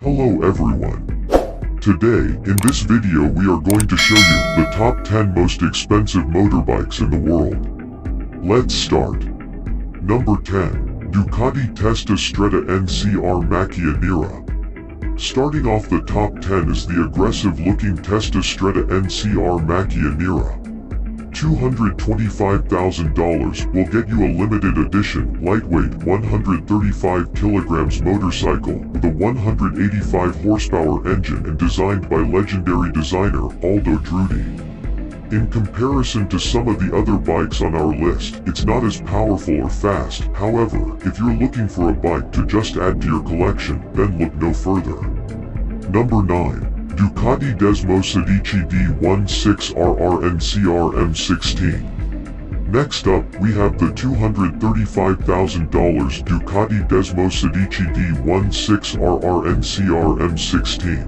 Hello everyone. Today, in this video we are going to show you the top 10 most expensive motorbikes in the world. Let's start. Number 10. Ducati Testa Stretta NCR Macchia Nera. Starting off the top 10 is the aggressive-looking Testa Stretta NCR Macchia Nera. $225,000 will get you a limited edition, lightweight 135 kilograms motorcycle with a 185 horsepower engine and designed by legendary designer Aldo Drudi. In comparison to some of the other bikes on our list, it's not as powerful or fast. However, if you're looking for a bike to just add to your collection, then look no further. Number 9. Ducati Desmo Sedici D16RR NCR M16. Next up, we have the $235,000 Ducati Desmo Sedici D16RR NCR M16.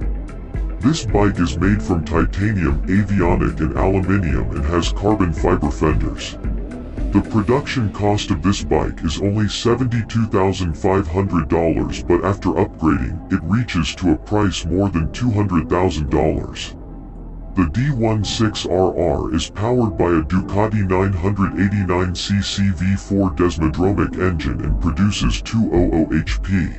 This bike is made from titanium, avionic and aluminium and has carbon fiber fenders. The production cost of this bike is only $72,500, but after upgrading, it reaches to a price more than $200,000. The D16RR is powered by a Ducati 989cc V4 Desmodromic engine and produces 200 HP.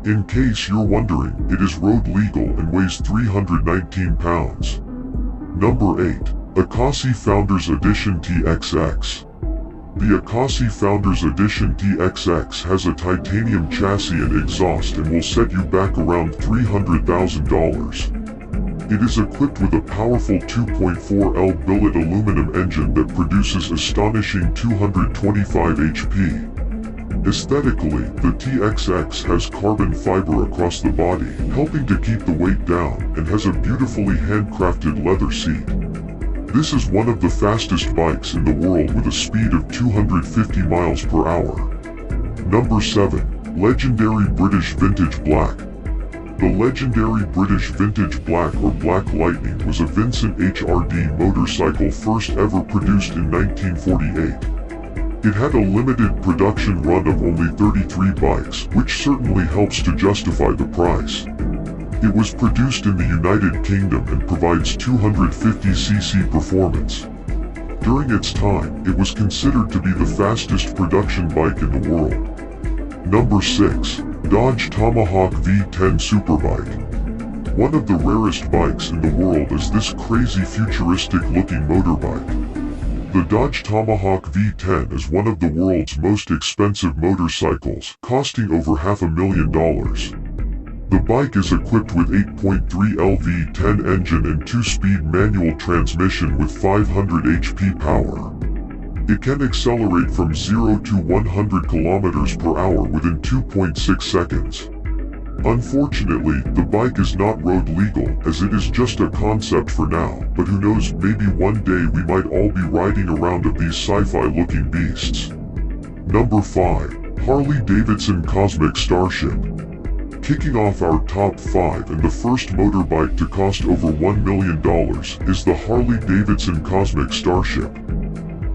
In case you're wondering, it is road legal and weighs 319 pounds. Number 8. Akasi Founders Edition TXX. The Akasi Founders Edition TXX has a titanium chassis and exhaust and will set you back around $300,000. It is equipped with a powerful 2.4L billet aluminum engine that produces astonishing 225 HP. Aesthetically, the TXX has carbon fiber across the body, helping to keep the weight down, and has a beautifully handcrafted leather seat. This is one of the fastest bikes in the world with a speed of 250 miles per hour. Number 7. Legendary British Vintage Black. The legendary British Vintage Black or Black Lightning was a Vincent HRD motorcycle first ever produced in 1948. It had a limited production run of only 33 bikes, which certainly helps to justify the price. It was produced in the United Kingdom and provides 250cc performance. During its time, it was considered to be the fastest production bike in the world. Number 6. Dodge Tomahawk V10 Superbike. One of the rarest bikes in the world is this crazy futuristic-looking motorbike. The Dodge Tomahawk V10 is one of the world's most expensive motorcycles, costing over $500,000. The bike is equipped with 8.3L V10 engine and 2-speed manual transmission with 500 HP power. It can accelerate from 0 to 100 km per hour within 2.6 seconds. Unfortunately, the bike is not road legal, as it is just a concept for now, but who knows, maybe one day we might all be riding around of these sci-fi looking beasts. Number 5. Harley-Davidson Cosmic Starship. Kicking off our top 5 and the first motorbike to cost over $1 million is the Harley-Davidson Cosmic Starship.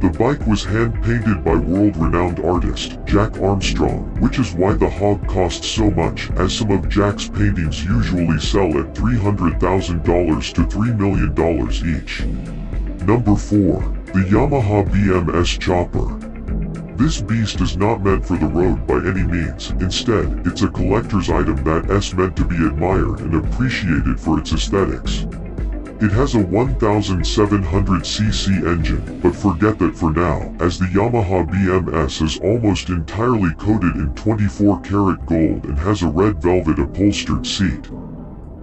The bike was hand-painted by world-renowned artist Jack Armstrong, which is why the hog costs so much, as some of Jack's paintings usually sell at $300,000 to $3 million each. Number 4. The Yamaha BMS Chopper. This beast is not meant for the road by any means. Instead, it's a collector's item that's meant to be admired and appreciated for its aesthetics. It has a 1700cc engine, but forget that for now, as the Yamaha BMS is almost entirely coated in 24-karat gold and has a red velvet upholstered seat.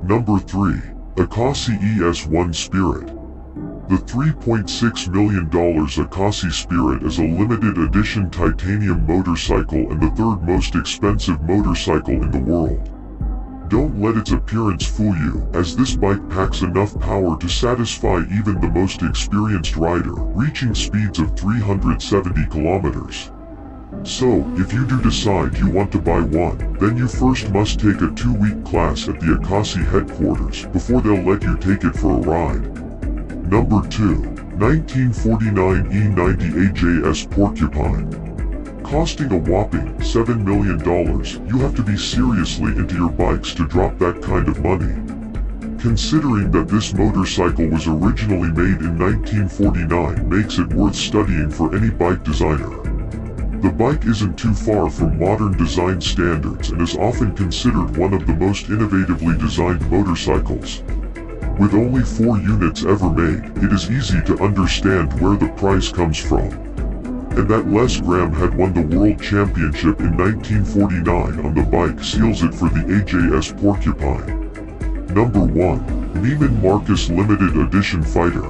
Number 3. Akasi ES1 Spirit. The $3.6 million Akasi Spirit is a limited edition titanium motorcycle and the third most expensive motorcycle in the world. Don't let its appearance fool you, as this bike packs enough power to satisfy even the most experienced rider, reaching speeds of 370 kilometers. So, if you do decide you want to buy one, then you first must take a 2-week class at the Akasi headquarters before they'll let you take it for a ride. Number 2. 1949 E90 AJS Porcupine. Costing a whopping $7 million, you have to be seriously into your bikes to drop that kind of money. Considering that this motorcycle was originally made in 1949 makes it worth studying for any bike designer. The bike isn't too far from modern design standards and is often considered one of the most innovatively designed motorcycles. With only 4 units ever made, it is easy to understand where the price comes from. And that Les Graham had won the World Championship in 1949 on the bike seals it for the AJS Porcupine. Number 1. Neiman Marcus Limited Edition Fighter.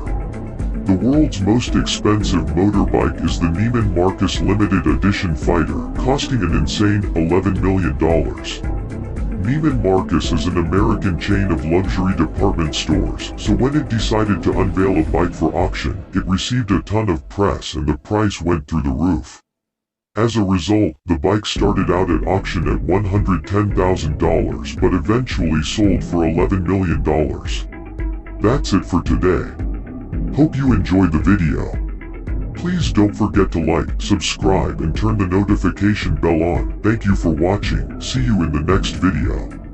The world's most expensive motorbike is the Neiman Marcus Limited Edition Fighter, costing an insane $11 million. Neiman Marcus is an American chain of luxury department stores, so when it decided to unveil a bike for auction, it received a ton of press and the price went through the roof. As a result, the bike started out at auction at $110,000 but eventually sold for $11 million. That's it for today. Hope you enjoyed the video. Please don't forget to like, subscribe and turn the notification bell on. Thank you for watching. See you in the next video.